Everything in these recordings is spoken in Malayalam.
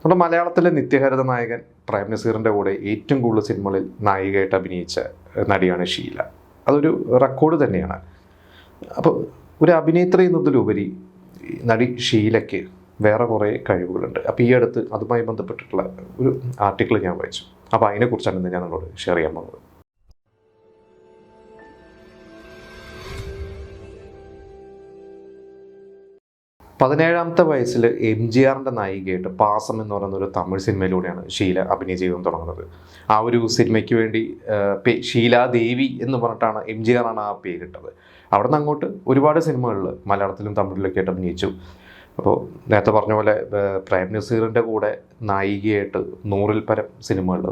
നമ്മുടെ മലയാളത്തിലെ നിത്യഹരിത നായകൻ പ്രേം നസീറിൻ്റെ കൂടെ ഏറ്റവും കൂടുതൽ സിനിമകളിൽ നായികയായിട്ട് അഭിനയിച്ച നടിയാണ് ഷീല. അതൊരു റെക്കോർഡ് തന്നെയാണ്. അപ്പോൾ ഒരു അഭിനേത്രി എന്നതിലുപരി നടി ഷീലയ്ക്ക് വേറെ കുറേ കഴിവുകളുണ്ട്. അപ്പോൾ ഈ അടുത്ത് അതുമായി ബന്ധപ്പെട്ടിട്ടുള്ള ഒരു ആർട്ടിക്കിൾ ഞാൻ വായിച്ചു. അപ്പോൾ അതിനെക്കുറിച്ചാണ് ഇന്ന് ഞാൻ നിങ്ങളോട് ഷെയർ ചെയ്യാൻ പോകുന്നത്. 17ാമത്തെ വയസ്സിൽ MGRൻ്റെ നായികയായിട്ട് പാസം എന്ന് പറയുന്ന ഒരു തമിഴ് സിനിമയിലൂടെയാണ് ഷീല അഭിനയ ജീവിതം തുടങ്ങുന്നത്. ആ ഒരു സിനിമയ്ക്ക് വേണ്ടി ഷീലാദേവി എന്ന് പറഞ്ഞിട്ടാണ് MGR ആണ് ആ പേരിട്ടത്. അവിടെ നിന്ന് അങ്ങോട്ട് ഒരുപാട് സിനിമകളിൽ മലയാളത്തിലും തമിഴിലൊക്കെ ആയിട്ട് അഭിനയിച്ചു. അപ്പോൾ നേരത്തെ പറഞ്ഞ പോലെ പ്രേം നസീറിൻ്റെ കൂടെ നായികയായിട്ട് 100-ൽ പരം സിനിമകളിൽ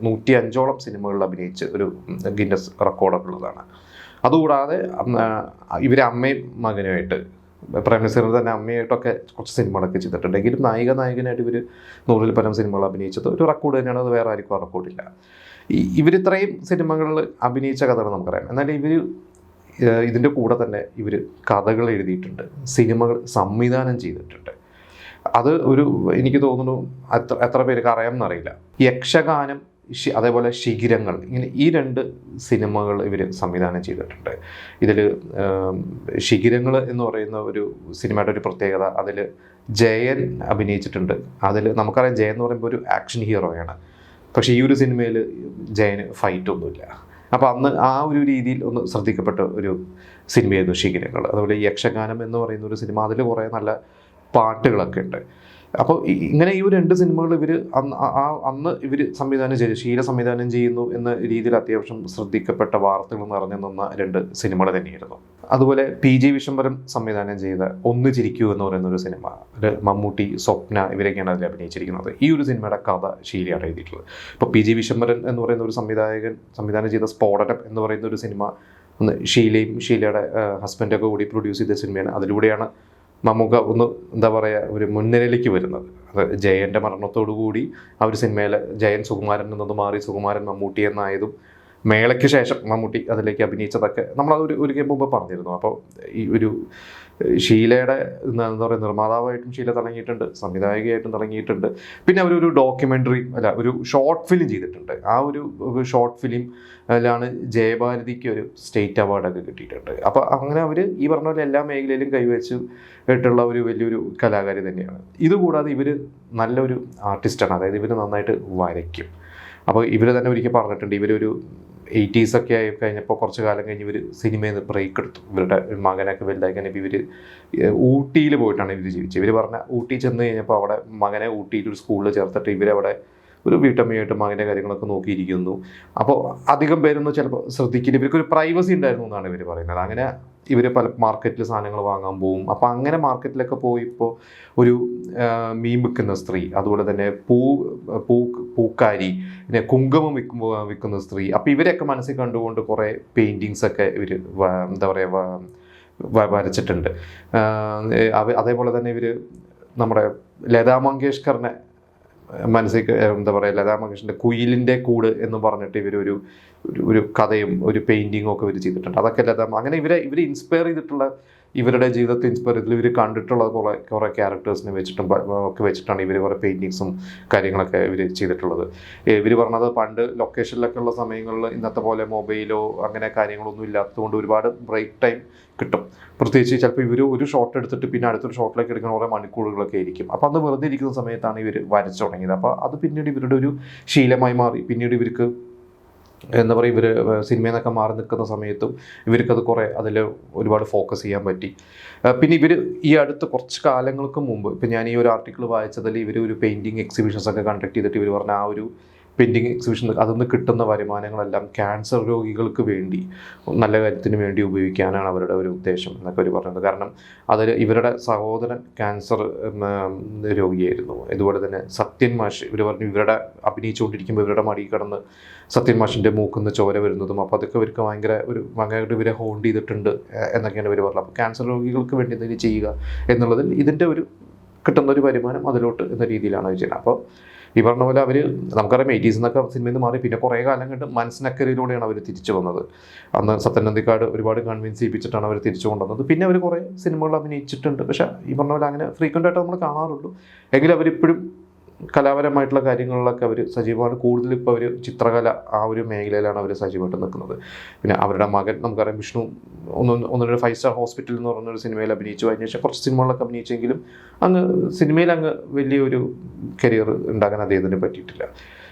105ഓളം സിനിമകളിൽ അഭിനയിച്ച് ഒരു ഗിന്നസ് റെക്കോർഡൊക്കെ ഉള്ളതാണ്. അതുകൂടാതെ ഇവരെ അമ്മയും മകനുമായിട്ട് പ്രേം നസീറിന് തന്നെ അമ്മയായിട്ടൊക്കെ കുറച്ച് സിനിമകളൊക്കെ ചെയ്തിട്ടുണ്ട്. എങ്കിലും നായകനായിട്ട് ഇവർ 100-ൽ പരം സിനിമകൾ അഭിനയിച്ചത് ഒരു റെക്കോർഡ് തന്നെയാണ്. അത് വേറെ ആർക്കും റെക്കോർഡില്ല. ഇവരിത്രയും സിനിമകളിൽ അഭിനയിച്ച കഥകൾ നമുക്കറിയാം. എന്നാൽ ഇതിൻ്റെ കൂടെ തന്നെ ഇവർ കഥകൾ എഴുതിയിട്ടുണ്ട്, സിനിമകൾ സംവിധാനം ചെയ്തിട്ടുണ്ട്. അത് എനിക്ക് തോന്നുന്നു എത്ര പേർക്ക് അറിയാമെന്നറിയില്ല. യക്ഷഗാനം അതേപോലെ ശിഖിരങ്ങൾ, ഇങ്ങനെ ഈ 2 സിനിമകൾ ഇവർ സംവിധാനം ചെയ്തിട്ടുണ്ട്. ഇതിൽ ശിഖിരങ്ങൾ എന്ന് പറയുന്ന ഒരു സിനിമയുടെ ഒരു പ്രത്യേകത, അതിൽ ജയൻ അഭിനയിച്ചിട്ടുണ്ട്. അതിൽ നമുക്കറിയാം ജയൻ എന്ന് പറയുമ്പോൾ ഒരു ആക്ഷൻ ഹീറോയാണ്. പക്ഷേ ഈ ഒരു സിനിമയിൽ ജയന് ഫൈറ്റൊന്നുമില്ല. അപ്പോൾ അന്ന് ആ ഒരു രീതിയിൽ ഒന്ന് ശ്രദ്ധിക്കപ്പെട്ട ഒരു സിനിമയായിരുന്നു ശിഖിരങ്ങൾ. അതുപോലെ യക്ഷഗാനം എന്ന് പറയുന്ന ഒരു സിനിമ, അതിൽ കുറേ നല്ല പാട്ടുകളൊക്കെ ഉണ്ട്. അപ്പോൾ ഇങ്ങനെ ഈ 2 സിനിമകൾ ഇവർ അന്ന് ഇവർ സംവിധാനം ചെയ്തു, ഷീല സംവിധാനം ചെയ്യുന്നു എന്ന രീതിയിൽ അത്യാവശ്യം ശ്രദ്ധിക്കപ്പെട്ട വാർത്തകൾ നിറഞ്ഞു നിന്ന 2 സിനിമകൾ തന്നെയായിരുന്നു. അതുപോലെ PG വിശ്വംഭരൻ സംവിധാനം ചെയ്ത ഒന്ന് ചിരിക്കൂ എന്ന് പറയുന്ന ഒരു സിനിമ, മമ്മൂട്ടി, സ്വപ്ന ഇവരൊക്കെയാണ് അതിൽ അഭിനയിച്ചിരിക്കുന്നത്. ഈ ഒരു സിനിമയുടെ കഥ ഷീലയാണ് എഴുതിയിട്ടുള്ളത്. ഇപ്പോൾ PG വിശ്വംഭരൻ എന്ന് പറയുന്ന ഒരു സംവിധാനം ചെയ്ത സ്ഫോടനം എന്ന് പറയുന്ന ഒരു സിനിമ ഷീലയും ഷീലയുടെ ഹസ്ബൻഡൊക്കെ കൂടി പ്രൊഡ്യൂസ് ചെയ്ത സിനിമയാണ്. അതിലൂടെയാണ് മമ്മൂക്ക ഒരു മുൻനിരയിലേക്ക് വരുന്നത്. അത് ജയൻ്റെ മരണത്തോടുകൂടി ആ ഒരു സിനിമയിൽ ജയൻ സുകുമാരൻ നിന്ന് മാറി സുകുമാരൻ മമ്മൂട്ടി എന്നായതും മേളയ്ക്ക് ശേഷം മമ്മൂട്ടി അതിലേക്ക് അഭിനയിച്ചതൊക്കെ നമ്മളത് ഒരിക്കൽ മുമ്പ് പറഞ്ഞിരുന്നു. അപ്പോൾ ഈ ഒരു ഷീലയുടെ നിർമ്മാതാവായിട്ടും ഷീല തുടങ്ങിയിട്ടുണ്ട്, സംവിധായകയായിട്ടും തുടങ്ങിയിട്ടുണ്ട്. പിന്നെ അവരൊരു ഡോക്യുമെൻ്ററി ഒരു ഷോർട്ട് ഫിലിം ചെയ്തിട്ടുണ്ട്. ആ ഒരു ഷോർട്ട് ഫിലിമിലാണ് ജയഭാരതിക്ക് ഒരു സ്റ്റേറ്റ് അവാർഡൊക്കെ കിട്ടിയിട്ടുണ്ട്. അപ്പോൾ അങ്ങനെ അവർ ഈ പറഞ്ഞ പോലെ എല്ലാ മേഖലയിലും കൈവച്ചിട്ടുള്ള ഒരു വലിയൊരു കലാകാരി തന്നെയാണ്. ഇതുകൂടാതെ ഇവർ നല്ലൊരു ആർട്ടിസ്റ്റാണ്. അതായത് ഇവർ നന്നായിട്ട് വരയ്ക്കും. അപ്പോൾ ഇവർ തന്നെ ഒരിക്കൽ പറഞ്ഞിട്ടുണ്ട്, ഇവരൊരു 80s ഒക്കെ ആയി കഴിഞ്ഞപ്പോൾ കുറച്ച് കാലം കഴിഞ്ഞ് ഇവർ സിനിമയിൽ നിന്ന് ബ്രേക്ക് എടുത്തു. ഇവരുടെ മകനൊക്കെ വലുതായി കഴിഞ്ഞപ്പോൾ ഇവർ ഊട്ടിയിൽ പോയിട്ടാണ് ഇവർ ജീവിച്ചത്. ഇവർ പറഞ്ഞ ഊട്ടി ചെന്ന് കഴിഞ്ഞപ്പോൾ അവിടെ മകനെ ഊട്ടിയിൽ ഒരു സ്കൂളിൽ ചേർത്തിട്ട് ഇവരവിടെ ഒരു വീട്ടമ്മയായിട്ട് മകൻ്റെ കാര്യങ്ങളൊക്കെ നോക്കിയിരിക്കുന്നു. അപ്പോൾ അധികം പേരൊന്നും ചിലപ്പോൾ ശ്രദ്ധിക്കില്ല. ഇവർക്കൊരു പ്രൈവസി ഉണ്ടായിരുന്നു എന്നാണ് ഇവർ പറയുന്നത്. അങ്ങനെ ഇവർ പല മാർക്കറ്റിൽ സാധനങ്ങൾ വാങ്ങാൻ പോകും. അപ്പോൾ അങ്ങനെ മാർക്കറ്റിലൊക്കെ പോയിപ്പോൾ ഒരു മീൻ വിൽക്കുന്ന സ്ത്രീ, അതുപോലെ തന്നെ പൂക്കാരി, പിന്നെ കുങ്കുമം വിൽക്കുന്ന സ്ത്രീ. അപ്പോൾ ഇവരെയൊക്കെ മനസ്സിൽ കണ്ടുകൊണ്ട് കുറേ പെയിൻറ്റിങ്സൊക്കെ ഇവർ വരച്ചിട്ടുണ്ട്. അതേപോലെ തന്നെ ഇവർ നമ്മുടെ ലതാ മങ്കേഷ്കറിനെ മനസ്സിൽ ലതാ മങ്കേഷ്കറിൻ്റെ കുയിലിൻ്റെ കൂട് എന്ന് പറഞ്ഞിട്ട് ഒരു കഥയും ഒരു പെയിൻറ്റിങ്ങും ഒക്കെ ഇവർ ചെയ്തിട്ടുണ്ട്. അതൊക്കെ അങ്ങനെ ഇവരെ ഇൻസ്പയർ ചെയ്തിട്ടുള്ള, ഇവരുടെ ജീവിതത്തെ ഇൻസ്പയർ ചെയ്തിട്ട് ഇവർ കണ്ടിട്ടുള്ള കുറേ ക്യാരക്ടേഴ്സിനെ വെച്ചിട്ടാണ് ഇവർ കുറേ പെയിൻറ്റിങ്സും കാര്യങ്ങളൊക്കെ ഇവർ ചെയ്തിട്ടുള്ളത്. ഇവർ പറഞ്ഞത് പണ്ട് ലൊക്കേഷനിലൊക്കെ ഉള്ള സമയങ്ങളിൽ ഇന്നത്തെ പോലെ മൊബൈലോ അങ്ങനെ കാര്യങ്ങളൊന്നും ഇല്ലാത്തതുകൊണ്ട് ഒരുപാട് ബ്രേക്ക് ടൈം കിട്ടും. പ്രത്യേകിച്ച് ചിലപ്പോൾ ഇവർ ഒരു ഷോട്ട് എടുത്തിട്ട് പിന്നെ അടുത്തൊരു ഷോട്ടിലേക്ക് എടുക്കുന്ന കുറേ മണിക്കൂറുകളൊക്കെ ആയിരിക്കും. അപ്പോൾ അന്ന് വെറുതെ ഇരിക്കുന്ന സമയത്താണ് ഇവർ വരച്ചു തുടങ്ങിയത്. അപ്പോൾ അത് പിന്നീട് ഇവരുടെ ഒരു ശീലമായി മാറി. പിന്നീട് ഇവർക്ക് ഇവർ സിനിമയിൽ നിന്നൊക്കെ മാറി നിൽക്കുന്ന സമയത്തും ഇവർക്കത് കുറേ അതിൽ ഒരുപാട് ഫോക്കസ് ചെയ്യാൻ പറ്റി. പിന്നെ ഇവർ ഈ അടുത്ത് കുറച്ച് കാലങ്ങൾക്ക് മുമ്പ്, ഇപ്പം ഞാൻ ഈ ഒരു ആർട്ടിക്കിൾ വായിച്ചതിൽ ഇവർ ഒരു പെയിൻറ്റിങ് എക്സിബിഷൻസ് ഒക്കെ കണ്ടക്ട് ചെയ്തിട്ട് ഇവർ പറഞ്ഞ ആ ഒരു പെയിൻറ്റിങ് എക്സിബിഷൻ അതിൽ നിന്ന് കിട്ടുന്ന വരുമാനങ്ങളെല്ലാം ക്യാൻസർ രോഗികൾക്ക് വേണ്ടി നല്ല കാര്യത്തിന് വേണ്ടി ഉപയോഗിക്കാനാണ് അവരുടെ ഒരു ഉദ്ദേശം എന്നൊക്കെ അവർ പറഞ്ഞത്. കാരണം അതിൽ ഇവരുടെ സഹോദരൻ ക്യാൻസർ രോഗിയായിരുന്നു. ഇതുപോലെ തന്നെ സത്യൻ മാഷ്, ഇവർ പറഞ്ഞു ഇവരുടെ അഭിനയിച്ചുകൊണ്ടിരിക്കുമ്പോൾ ഇവരുടെ മടി കിടന്ന് സത്യൻ മാഷിൻ്റെ മൂക്കുന്ന് ചോര വരുന്നതും, അപ്പോൾ അതൊക്കെ ഇവർക്ക് ഭയങ്കരമായിട്ട് ഇവരെ ഹോൾഡ് ചെയ്തിട്ടുണ്ട് എന്നൊക്കെയാണ് ഇവർ പറഞ്ഞത്. അപ്പോൾ ക്യാൻസർ രോഗികൾക്ക് വേണ്ടി എന്തെങ്കിലും ചെയ്യുക എന്നുള്ളതിൽ ഇതിൻ്റെ കിട്ടുന്നൊരു വരുമാനം അതിലോട്ട് എന്ന രീതിയിലാണ് അവർ ചെയ്യുന്നത്. അപ്പോൾ ഈ പറഞ്ഞ പോലെ അവർ നമുക്കറിയാം 80s എന്നൊക്കെ സിനിമയിൽ നിന്ന് മാറി പിന്നെ കുറേ കാലം കണ്ട് മനസ്സിനക്കരയിലൂടെയാണ് അവർ തിരിച്ചു വന്നത്. അന്ന് സത്യൻ അന്തിക്കാട് ഒരുപാട് കൺവിൻസ് ചെയ്യിപ്പിച്ചിട്ടാണ് അവർ തിരിച്ചു കൊണ്ടുവന്നത്. പിന്നെ അവർ കുറേ സിനിമകൾ അഭിനയിച്ചിട്ടുണ്ട്. പക്ഷേ ഈ പറഞ്ഞ പോലെ അങ്ങനെ ഫ്രീക്വൻ്റ് ആയിട്ട് നമ്മൾ കാണാറുള്ളൂ. എങ്കിലും അവരിപ്പോഴും കലാപരമായിട്ടുള്ള കാര്യങ്ങളിലൊക്കെ അവർ സജീവമാണ്. കൂടുതൽ ഇപ്പോൾ അവർ ചിത്രകല ആ ഒരു മേഖലയിലാണ് അവർ സജീവമായിട്ട് നിൽക്കുന്നത്. പിന്നെ അവരുടെ മകൻ നമുക്കറിയാം വിഷ്ണു ഒന്നൊരു 5 സ്റ്റാർ ഹോസ്പിറ്റൽ എന്ന് പറഞ്ഞൊരു സിനിമയിൽ അഭിനയിച്ചു. അതിന് ശേഷം കുറച്ച് സിനിമകളിലൊക്കെ അഭിനയിച്ചെങ്കിലും സിനിമയിൽ വലിയൊരു കരിയർ ഉണ്ടാക്കാൻ അദ്ദേഹത്തിന് പറ്റിയിട്ടില്ല.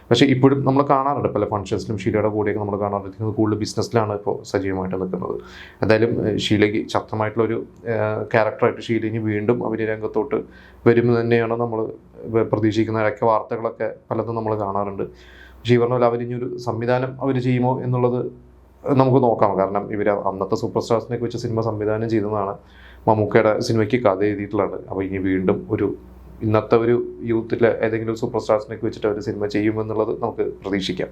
പക്ഷേ ഇപ്പോഴും നമ്മൾ കാണാറുണ്ട് പല ഫങ്ഷൻസിലും ഷീലയുടെ കൂടെയൊക്കെ നമ്മൾ കാണാറുണ്ട്. കൂടുതൽ ബിസിനസ്സിലാണ് ഇപ്പോൾ സജീവമായിട്ട് നിൽക്കുന്നത്. എന്തായാലും ഷീലയ്ക്ക് ശക്തമായിട്ടുള്ളൊരു ക്യാരക്ടറായിട്ട് ഷീല ഇനി വീണ്ടും അഭിനയ രംഗത്തോട്ട് വരുമെന്ന് തന്നെയാണ് നമ്മൾ പ്രതീക്ഷിക്കുന്ന ഇടയ്ക്ക് വാർത്തകളൊക്കെ പലതും നമ്മൾ കാണാറുണ്ട്. പക്ഷേ ഈ പറഞ്ഞ പോലെ അവരിഞ്ഞൊരു സംവിധാനം അവർ ചെയ്യുമോ എന്നുള്ളത് നമുക്ക് നോക്കാം. കാരണം ഇവർ അന്നത്തെ സൂപ്പർ സ്റ്റാർസിനെയൊക്കെ വെച്ച് സിനിമ സംവിധാനം ചെയ്തതാണ്. മമ്മൂക്കയുടെ സിനിമയ്ക്ക് കഥ എഴുതിയിട്ടുള്ളത്. അപ്പോൾ ഇനി വീണ്ടും ഇന്നത്തെ ഒരു യൂത്തിലെ ഏതെങ്കിലും സൂപ്പർ സ്റ്റാർസിനെയൊക്കെ വെച്ചിട്ട് അവർ സിനിമ ചെയ്യുമെന്നുള്ളത് നമുക്ക് പ്രതീക്ഷിക്കാം.